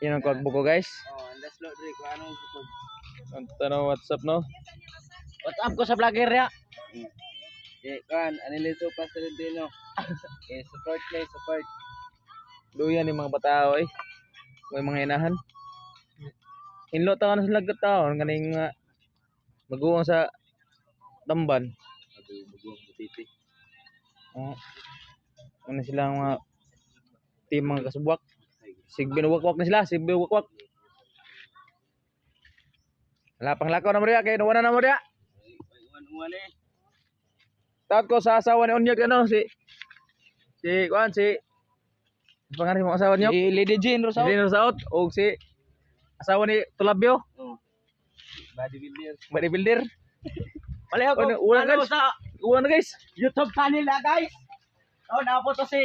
Yan ang kagbuko guys. Oh, and that's not Rick. Anong bukog? Ang tanong WhatsApp no. WhatsApp ko sa vlogger ya. Kan, anilito pa sa Lindino. Support play, support. Duyan yung mga batao eh. May mga inahan. Inlo taon na sila taon kaning maguwang sa tamban. Maguwang butiti. Ano sila mga team mga kasubwak. Sigbin wakwak na sila, sigbin wakwak. Lapang lakaw na mo riya, kaya nuwanan na mo riya. Uwan eh. Tawad ko sa asawa ni Onyog ano si pangalan mo asawa niyo? Si Lady Jean Rosaut. Lady Rosaut o si asawa ni Tulabio. Bodybuilder. Paliho ko. Uwan na guys. Sa Uwan na guys. YouTube channel na guys. Oh, napo to si